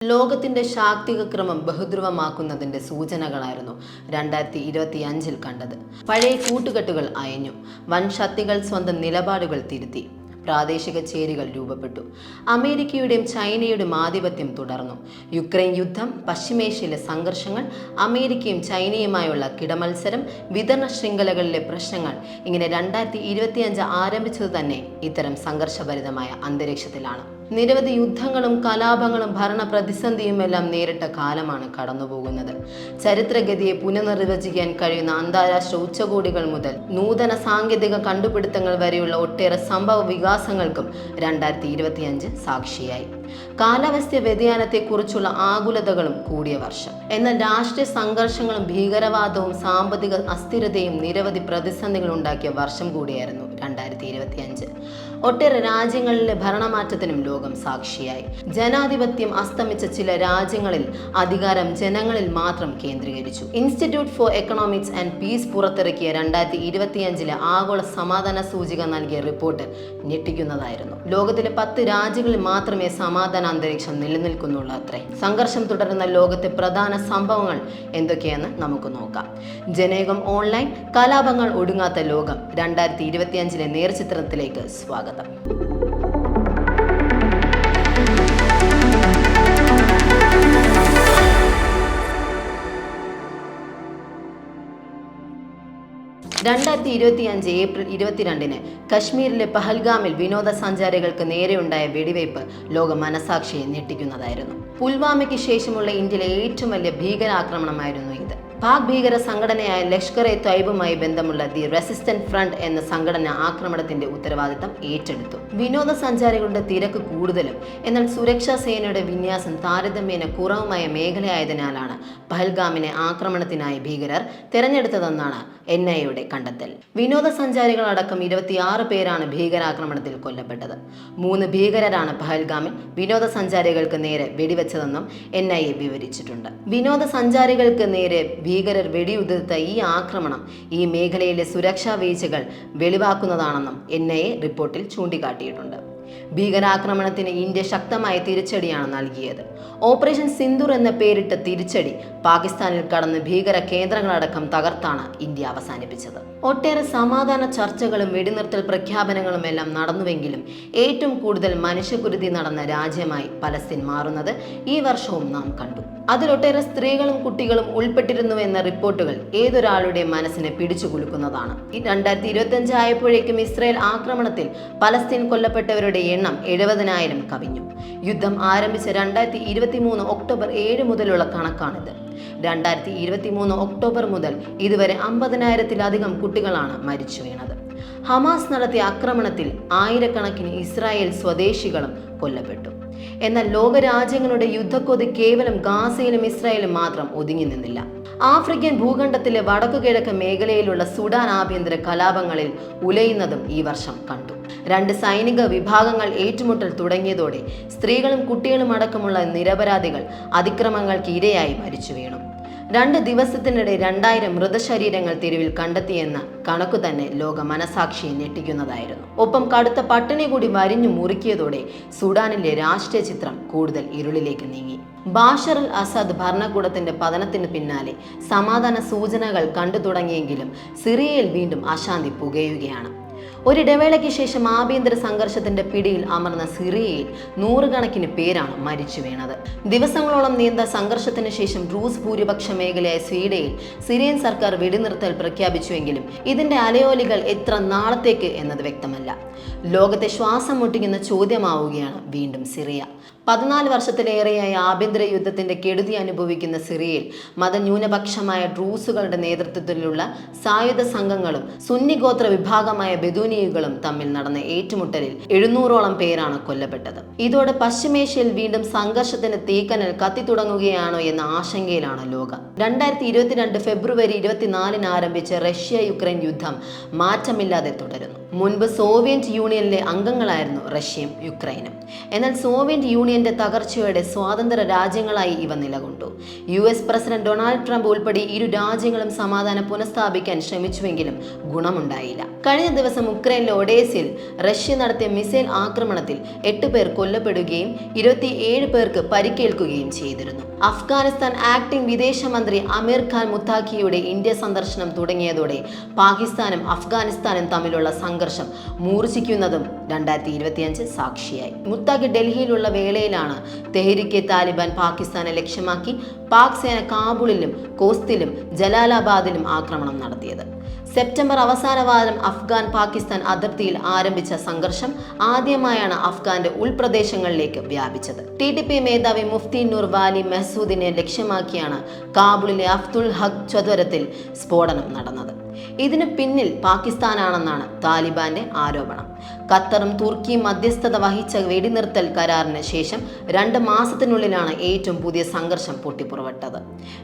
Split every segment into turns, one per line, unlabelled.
ലോകത്തിന്റെ ശാക്തിക ക്രമം ബഹുധ്രുവമാക്കുന്നതിന്റെ സൂചനകളായിരുന്നു 2025 കണ്ടത്. പഴയ കൂട്ടുകെട്ടുകൾ അയഞ്ഞു, വൻ ശക്തികൾ സ്വന്തം നിലപാടുകൾ തിരുത്തി, പ്രാദേശിക ചേരികൾ രൂപപ്പെട്ടു. അമേരിക്കയുടെയും ചൈനയുടെയും ആധിപത്യം തുടർന്നു. യുക്രൈൻ യുദ്ധം, പശ്ചിമേഷ്യയിലെ സംഘർഷങ്ങൾ, അമേരിക്കയും ചൈനയുമായുള്ള കിടമത്സരം, വിതരണ ശൃംഖലകളിലെ പ്രശ്നങ്ങൾ, ഇങ്ങനെ 2025 ആരംഭിച്ചത് തന്നെ ഇത്തരം സംഘർഷഭരിതമായ അന്തരീക്ഷത്തിലാണ്. നിരവധി യുദ്ധങ്ങളും കലാപങ്ങളും ഭരണ പ്രതിസന്ധിയുമെല്ലാം നേരിട്ട കാലമാണ് കടന്നുപോകുന്നത്. ചരിത്രഗതിയെ പുനർനിർവചിക്കാൻ കഴിയുന്ന അന്താരാഷ്ട്ര ഉച്ചകോടികൾ മുതൽ നൂതന സാങ്കേതിക കണ്ടുപിടുത്തങ്ങൾ വരെയുള്ള ഒട്ടേറെ സംഭവ വികാസങ്ങൾക്കും 2025 സാക്ഷിയായി. കാലാവസ്ഥ വ്യതിയാനത്തെക്കുറിച്ചുള്ള ആകുലതകളും കൂടിയ വർഷം. എന്നാൽ രാഷ്ട്രീയ സംഘർഷങ്ങളും ഭീകരവാദവും സാമ്പത്തിക അസ്ഥിരതയും നിരവധി പ്രതിസന്ധികൾ ഉണ്ടാക്കിയ വർഷം കൂടിയായിരുന്നു 2025. ഒട്ടേറെ രാജ്യങ്ങളിലെ ഭരണമാറ്റത്തിനും ലോകം സാക്ഷിയായി. ജനാധിപത്യം അസ്തമിച്ച ചില രാജ്യങ്ങളിൽ അധികാരം ജനങ്ങളിൽ മാത്രം കേന്ദ്രീകരിച്ചു. Institute four economics and piece പുറത്തിറക്കിയ 2025 ആഗോള സമാധാന സൂചിക നൽകിയ റിപ്പോർട്ട് ഞെട്ടിക്കുന്നതായിരുന്നു. ലോകത്തിലെ 10 രാജ്യങ്ങളിൽ മാത്രമേ സമാധാന അന്തരീക്ഷം നിലനിൽക്കുന്നുള്ളൂ അത്രേ. സംഘർഷം തുടരുന്ന ലോകത്തെ പ്രധാന സംഭവങ്ങൾ എന്തൊക്കെയെന്ന് നമുക്ക് നോക്കാം. ജനയുഗം ഓൺലൈൻ, കലാപങ്ങൾ ഒടുങ്ങാത്ത ലോകം 2025 നേർചിത്രത്തിലേക്ക് സ്വാഗതം. ഏപ്രിൽ 22 കശ്മീരിലെ പഹൽഗാമിൽ വിനോദസഞ്ചാരികൾക്ക് നേരെയുണ്ടായ വെടിവയ്പ് ലോക മനസാക്ഷിയെ ഞെട്ടിക്കുന്നതായിരുന്നു. പുൽവാമയ്ക്ക് ശേഷമുള്ള ഇന്ത്യയിലെ ഏറ്റവും വലിയ ഭീകരാക്രമണമായിരുന്നു ഇത്. പാക് ഭീകര സംഘടനയായ ലഷ്കർ-ഇ-ത്വയ്ബയുമായി ബന്ധമുള്ള ദി റെസിസ്റ്റന്റ് ഫ്രണ്ട് എന്ന സംഘടന ആക്രമണത്തിന്റെ ഉത്തരവാദിത്തം ഏറ്റെടുത്തു. വിനോദസഞ്ചാരികളുടെ തിരക്ക് കൂടുതലും എന്നാൽ സുരക്ഷാ സേനയുടെ വിന്യാസം താരതമ്യേന കുറവുമായ മേഖലയായതിനാലാണ് പഹൽഗാമിനെ ആക്രമണത്തിനായി ഭീകരർ തെരഞ്ഞെടുത്തതെന്നാണ് NIA കണ്ടെത്തൽ. വിനോദസഞ്ചാരികളടക്കം 26 പേരാണ് ഭീകരാക്രമണത്തിൽ കൊല്ലപ്പെട്ടത്. 3 ഭീകരരാണ് പഹൽഗാമിൽ വിനോദസഞ്ചാരികൾക്ക് നേരെ വെടിവെച്ചതെന്നും NIA വിവരിച്ചിട്ടുണ്ട്. വിനോദസഞ്ചാരികൾക്ക് നേരെ ഭീകരർ വെടിയുതിർത്ത ഈ ആക്രമണം ഈ മേഖലയിലെ സുരക്ഷാ വീഴ്ചകൾ വെളിവാക്കുന്നതാണെന്നും NIA റിപ്പോർട്ടിൽ ചൂണ്ടിക്കാട്ടിയിട്ടുണ്ട്. ഭീകരാക്രമണത്തിന് ഇന്ത്യ ശക്തമായ തിരിച്ചടിയാണ് നൽകിയത്. ഓപ്പറേഷൻ സിന്ദൂർ എന്ന പേരിട്ട തിരിച്ചടി പാകിസ്ഥാനിൽ കടന്ന് ഭീകര കേന്ദ്രങ്ങളടക്കം തകർത്താണ് ഇന്ത്യ അവസാനിപ്പിച്ചത്. ഒട്ടേറെ സമാധാന ചർച്ചകളും വെടിനിർത്തൽ പ്രഖ്യാപനങ്ങളും എല്ലാം നടന്നുവെങ്കിലും ഏറ്റവും കൂടുതൽ മനുഷ്യക്കുരുതി നടന്ന രാജ്യമായി പലസ്തീൻ മാറുന്നത് ഈ വർഷവും നാം കണ്ടു. അതിലൊട്ടേറെ സ്ത്രീകളും കുട്ടികളും ഉൾപ്പെട്ടിരുന്നുവെന്ന റിപ്പോർട്ടുകൾ ഏതൊരാളുടെ മനസ്സിനെ പിടിച്ചുകുലുക്കുന്നതാണ്. 2025 ആയപ്പോഴേക്കും ഇസ്രായേൽ ആക്രമണത്തിൽ പലസ്തീൻ കൊല്ലപ്പെട്ടവരുടെ എണ്ണം 70,000 കവിഞ്ഞു. യുദ്ധം ആരംഭിച്ച 2023 ഒക്ടോബർ 7 മുതലുള്ള കണക്കാണിത്. 2023 ഒക്ടോബർ മുതൽ ഇതുവരെ 50,000-ത്തിലധികം കുട്ടികളാണ് മരിച്ചു വീണത്. ഹമാസ് നടത്തിയ ആക്രമണത്തിൽ ആയിരക്കണക്കിന് ഇസ്രായേൽ സ്വദേശികളും കൊല്ലപ്പെട്ടു. എന്നാൽ ലോകരാജ്യങ്ങളുടെ യുദ്ധക്കൊതി കേവലം ഗാസയിലും ഇസ്രായേലും മാത്രം ഒതുങ്ങി നിന്നില്ല. ആഫ്രിക്കൻ ഭൂഖണ്ഡത്തിലെ വടക്കുകിഴക്ക് മേഖലയിലുള്ള സുഡാൻ ആഭ്യന്തര കലാപങ്ങളിൽ ഉലയുന്നതും ഈ വർഷം കണ്ടു. 2 സൈനിക വിഭാഗങ്ങൾ ഏറ്റുമുട്ടൽ തുടങ്ങിയതോടെ സ്ത്രീകളും കുട്ടികളും അടക്കമുള്ള നിരപരാധികൾ അതിക്രമങ്ങൾക്ക് ഇരയായി മരിച്ചു വീണു. 2 ദിവസത്തിനിടെ 2000 മൃതശരീരങ്ങൾ തെരുവിൽ കണ്ടെത്തിയെന്ന കണക്കു തന്നെ ലോക മനസാക്ഷിയെ ഞെട്ടിക്കുന്നതായിരുന്നു. ഒപ്പം കടുത്ത പട്ടിണി കൂടി വരിഞ്ഞു മുറുക്കിയതോടെ സുഡാനിലെ രാഷ്ട്രീയ ചിത്രം കൂടുതൽ ഇരുളിലേക്ക് നീങ്ങി. ബാഷർ അൽ അസദ് ഭരണകൂടത്തിന്റെ പതനത്തിന് പിന്നാലെ സമാധാന സൂചനകൾ കണ്ടു തുടങ്ങിയെങ്കിലും സിറിയയിൽ വീണ്ടും അശാന്തി പുകയുകയാണ്. ഒരിടവേളയ്ക്ക് ശേഷം ആഭ്യന്തര സംഘർഷത്തിന്റെ പിടിയിൽ അമർന്ന സിറിയയിൽ 100 കണക്കിന് പേരാണ് മരിച്ചു വീണത്. ദിവസങ്ങളോളം നീണ്ട സംഘർഷത്തിന് ശേഷം റൂസ് ഭൂരിപക്ഷ മേഖലയായ സ്വീഡയിൽ സിറിയൻ സർക്കാർ വെടിനിർത്തൽ പ്രഖ്യാപിച്ചുവെങ്കിലും ഇതിന്റെ അലയോലികൾ എത്ര നാളത്തേക്ക് എന്നത് വ്യക്തമല്ല. ലോകത്തെ ശ്വാസം മുട്ടിക്കുന്ന ചോദ്യമാവുകയാണ് വീണ്ടും സിറിയ. 14 വർഷത്തിലേറെയായി ആഭ്യന്തര യുദ്ധത്തിന്റെ കെടുതി അനുഭവിക്കുന്ന സിറിയയിൽ മതന്യൂനപക്ഷമായ ഡ്രൂസുകളുടെ നേതൃത്വത്തിലുള്ള സായുധ സംഘങ്ങളും സുന്നി ഗോത്ര വിഭാഗമായ ബെദൂനിയകളും തമ്മിൽ നടന്ന ഏറ്റുമുട്ടലിൽ 700ഓളം പേരാണ് കൊല്ലപ്പെട്ടത്. ഇതോടെ പശ്ചിമേഷ്യയിൽ വീണ്ടും സംഘർഷത്തിന് തീക്കനൽ കത്തിത്തുടങ്ങുകയാണോ എന്ന ആശങ്കയിലാണ് ലോകം. 2022 ഫെബ്രുവരി 24 ആരംഭിച്ച റഷ്യ യുക്രൈൻ യുദ്ധം മാറ്റമില്ലാതെ തുടരുന്നു. മുൻപ് സോവിയറ്റ് യൂണിയനിലെ അംഗങ്ങളായിരുന്നു റഷ്യയും യുക്രൈനും. എന്നാൽ സോവിയറ്റ് യൂണിയന്റെ തകർച്ചയോടെ സ്വതന്ത്ര രാജ്യങ്ങളായി ഇവ നിലകൊണ്ടു. US പ്രസിഡന്റ് ഡൊണാൾഡ് ട്രംപ് ഉൾപ്പെടെ ഇരു രാജ്യങ്ങളും സമാധാനം പുനഃസ്ഥാപിക്കാൻ ശ്രമിച്ചുവെങ്കിലും ഗുണമുണ്ടായില്ല. കഴിഞ്ഞ ദിവസം ഉക്രൈനിലെ ഒഡേസയിൽ റഷ്യ നടത്തിയ മിസൈൽ ആക്രമണത്തിൽ 8 പേർ കൊല്ലപ്പെടുകയും 27 പേർക്ക് പരിക്കേൽക്കുകയും ചെയ്തിരുന്നു. അഫ്ഗാനിസ്ഥാൻ ആക്ടിംഗ് വിദേശമന്ത്രി അമീർ ഖാൻ മുത്താഖിയുടെ ഇന്ത്യ സന്ദർശനം തുടങ്ങിയതോടെ പാകിസ്ഥാനും അഫ്ഗാനിസ്ഥാനും തമ്മിലുള്ള സംഘർഷം മൂർച്ഛിക്കുന്നതും 2025 സാക്ഷിയായി. മുത്താഖി ഡൽഹിയിലുള്ള വേളയിലാണ് തെഹ്രീക്കെ താലിബാൻ പാകിസ്ഥാനെ ലക്ഷ്യമാക്കി പാക് സേന കാബൂളിലും കോസ്തിലും ജലാലാബാദിലും ആക്രമണം നടത്തിയത്. സെപ്റ്റംബർ അവസാന വാരം അഫ്ഗാൻ പാകിസ്ഥാൻ അതിർത്തിയിൽ ആരംഭിച്ച സംഘർഷം ആദ്യമായാണ് അഫ്ഗാന്റെ ഉൾപ്രദേശങ്ങളിലേക്ക് വ്യാപിച്ചത്. TTP മേധാവി മുഫ്തി നൂർ വാലി മെഹ്സൂദിനെ ലക്ഷ്യമാക്കിയാണ് കാബൂളിലെ അബ്ദുൽ ഹഖ് ചത്വരത്തിൽ സ്ഫോടനം നടന്നത്. ഇതിന് പിന്നിൽ പാകിസ്ഥാനാണെന്നാണ് താലിബാന്റെ ആരോപണം. ഖത്തറും തുർക്കിയും മധ്യസ്ഥത വഹിച്ച വെടിനിർത്തൽ കരാറിന് ശേഷം 2 മാസത്തിനുള്ളിലാണ് ഏറ്റവും പുതിയ സംഘർഷം പൊട്ടിപ്പുറപ്പെട്ടത്.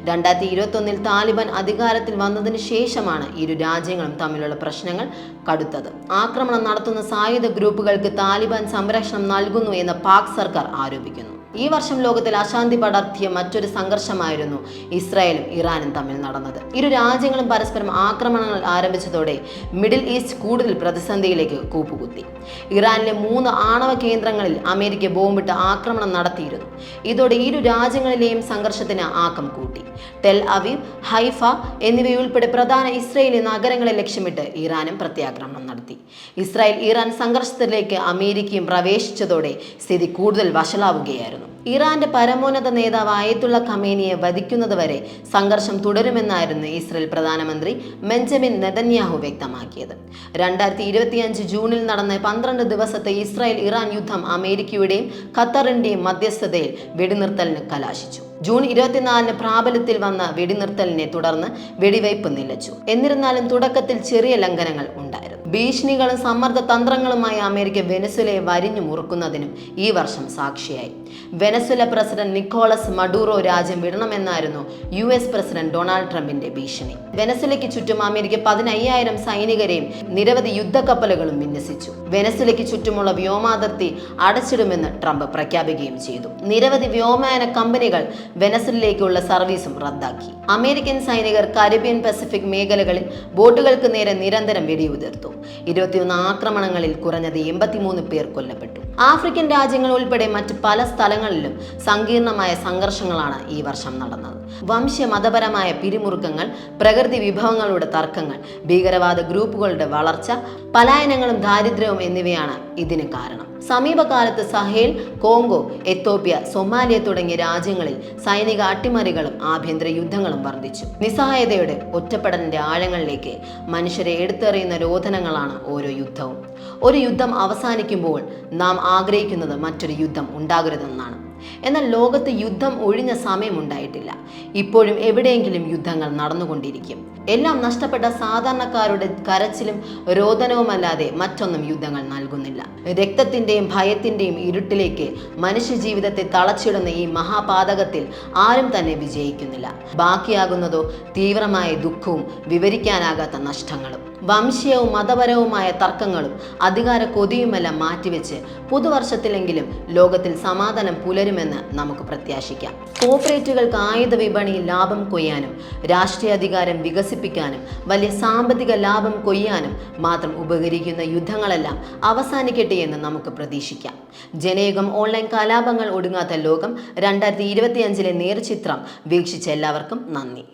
2021 താലിബാൻ അധികാരത്തിൽ വന്നതിന് ശേഷമാണ് ഇരു രാജ്യങ്ങളും തമ്മിലുള്ള പ്രശ്നങ്ങൾ കടുത്തത്. ആക്രമണം നടത്തുന്ന സായുധ ഗ്രൂപ്പുകൾക്ക് താലിബാൻ സംരക്ഷണം നൽകുന്നു എന്ന് പാക് സർക്കാർ ആരോപിക്കുന്നു. ഈ വർഷം ലോകത്തിൽ അശാന്തി പടർത്തിയ മറ്റൊരു സംഘർഷമായിരുന്നു ഇസ്രായേലും ഇറാനും തമ്മിൽ നടന്നത്. ഇരു രാജ്യങ്ങളും പരസ്പരം ആക്രമണങ്ങൾ ആരംഭിച്ചതോടെ മിഡിൽ ഈസ്റ്റ് കൂടുതൽ പ്രതിസന്ധിയിലേക്ക് കൂപ്പുകുത്തി. ഇറാനിലെ 3 ആണവ കേന്ദ്രങ്ങളിൽ അമേരിക്ക ബോംബിട്ട് ആക്രമണം നടത്തിയിരുന്നു. ഇതോടെ ഇരു രാജ്യങ്ങളിലെയും സംഘർഷത്തിന് ആക്കം കൂട്ടി. ടെൽ അവീവ്, ഹൈഫ എന്നിവയുൾപ്പെടെ പ്രധാന ഇസ്രായേലി നഗരങ്ങളെ ലക്ഷ്യമിട്ട് ഇറാനും പ്രത്യാക്രമണം നടത്തി. ഇസ്രായേൽ ഇറാൻ സംഘർഷത്തിലേക്ക് അമേരിക്കയും പ്രവേശിച്ചതോടെ സ്ഥിതി കൂടുതൽ വഷളാവുകയായിരുന്നു. ഇറാന്റെ പരമോന്നത നേതാവ് അയത്തുള്ള ഖമേനിയെ വധിക്കുന്നതുവരെ സംഘർഷം തുടരുമെന്നായിരുന്നു ഇസ്രായേൽ പ്രധാനമന്ത്രി ബെഞ്ചമിൻ നെതന്യാഹു വ്യക്തമാക്കിയത്. 2025 ജൂണിൽ നടന്ന 12 ദിവസത്തെ ഇസ്രായേൽ ഇറാൻ യുദ്ധം അമേരിക്കയുടെയും ഖത്തറിന്റെയും മധ്യസ്ഥതയിൽ വെടിനിർത്തലിന് കലാശിച്ചു. ജൂൺ 24 പ്രാബല്യത്തിൽ വന്ന വെടിനിർത്തലിനെ തുടർന്ന് വെടിവയ്പ് നിലച്ചു. എന്നിരുന്നാലും തുടക്കത്തിൽ ചെറിയ ലംഘനങ്ങൾ ഉണ്ടായിരുന്നു. ഭീഷണികളും സമ്മർദ്ദ തന്ത്രങ്ങളുമായി അമേരിക്ക വെനസ്വേലയെ വരിഞ്ഞു മുറുക്കുന്നതിനും ഈ വർഷം സാക്ഷിയായി. വെനസ്വേല പ്രസിഡന്റ് നിക്കോളസ് മഡൂറോ രാജ്യം വിടണമെന്നായിരുന്നു US പ്രസിഡന്റ് ഡൊണാൾഡ് ട്രംപിന്റെ ഭീഷണി. വെനസ്വേലയ്ക്ക് ചുറ്റും അമേരിക്ക 15,000 സൈനികരെയും നിരവധി യുദ്ധക്കപ്പലുകളും വിന്യസിച്ചു. വെനസ്വേലയ്ക്ക് ചുറ്റുമുള്ള വ്യോമാതിർത്തി അടച്ചിടുമെന്ന് ട്രംപ് പ്രഖ്യാപിക്കുകയും ചെയ്തു. നിരവധി വ്യോമയാന കമ്പനികൾ വെനസ്വേലയിലേക്കുള്ള സർവീസും റദ്ദാക്കി. അമേരിക്കൻ സൈനികർ കരീബിയൻ പസഫിക് മേഖലകളിൽ ബോട്ടുകൾക്ക് നേരെ നിരന്തരം വെടിയുതിർത്തു. 21 ആക്രമണങ്ങളിൽ കുറഞ്ഞത് 83 പേർ കൊല്ലപ്പെട്ടു. ആഫ്രിക്കൻ രാജ്യങ്ങൾ ഉൾപ്പെടെ മറ്റ് പല സ്ഥലങ്ങളിലും സങ്കീർണമായ സംഘർഷങ്ങളാണ് ഈ വർഷം നടന്നത്. വംശീയ മതപരമായ പിരിമുറുക്കങ്ങൾ, പ്രകൃതി വിഭവങ്ങളുടെ തർക്കങ്ങൾ, ഭീകരവാദ ഗ്രൂപ്പുകളുടെ വളർച്ച, പലായനങ്ങളും ദാരിദ്ര്യവും എന്നിവയാണ് ഇതിന് കാരണം. സമീപകാലത്ത് സഹേൽ, കോങ്കോ, എത്യോപ്യ, സൊമാലിയ തുടങ്ങിയ രാജ്യങ്ങളിൽ സൈനിക അട്ടിമറികളും ആഭ്യന്തര യുദ്ധങ്ങളും വർദ്ധിച്ചു. നിസ്സഹായതയുടെ ഒറ്റപ്പെടലിന്റെ ആഴങ്ങളിലേക്ക് മനുഷ്യരെ എടുത്തെറിയുന്ന രോധനങ്ങളാണ് ഓരോ യുദ്ധവും. ഒരു യുദ്ധം അവസാനിക്കുമ്പോൾ നാം ആഗ്രഹിക്കുന്നത് മറ്റൊരു യുദ്ധം ഉണ്ടാകരുതെന്നാണ്. എന്നാൽ ലോകത്ത് യുദ്ധം ഒഴിഞ്ഞ സമയമുണ്ടായിട്ടില്ല. ഇപ്പോഴും എവിടെയെങ്കിലും യുദ്ധങ്ങൾ നടന്നുകൊണ്ടിരിക്കും. എല്ലാം നഷ്ടപ്പെട്ട സാധാരണക്കാരുടെ കരച്ചിലും രോദനവുമല്ലാതെ മറ്റൊന്നും യുദ്ധങ്ങൾ നൽകുന്നില്ല. രക്തത്തിന്റെയും ഭയത്തിന്റെയും ഇരുട്ടിലേക്ക് മനുഷ്യജീവിതത്തെ തളച്ചിടുന്ന ഈ മഹാപാതകത്തിൽ ആരും തന്നെ വിജയിക്കുന്നില്ല. ബാക്കിയാകുന്നതോ തീവ്രമായ ദുഃഖവും വിവരിക്കാനാകാത്ത നഷ്ടങ്ങളും. വംശീയവും മതപരവുമായ തർക്കങ്ങളും അധികാര കൊതിയുമെല്ലാം മാറ്റിവെച്ച് പുതുവർഷത്തിലെങ്കിലും ലോകത്തിൽ സമാധാനം പുലരുമെന്ന് നമുക്ക് പ്രത്യാശിക്കാം. കോർപ്പറേറ്റുകൾക്ക് ആയുധ വിപണിയിൽ ലാഭം കൊയ്യാനും രാഷ്ട്രീയ അധികാരം വികസിപ്പിക്കാനും വലിയ സാമ്പത്തിക ലാഭം കൊയ്യാനും മാത്രം ഉപകരിക്കുന്ന യുദ്ധങ്ങളെല്ലാം അവസാനിക്കട്ടെ എന്ന് നമുക്ക് പ്രതീക്ഷിക്കാം. ജനയുഗം ഓൺലൈൻ കലാപങ്ങൾ ഒടുങ്ങാത്ത ലോകം 2025 നേർചിത്രം വീക്ഷിച്ച എല്ലാവർക്കും നന്ദി.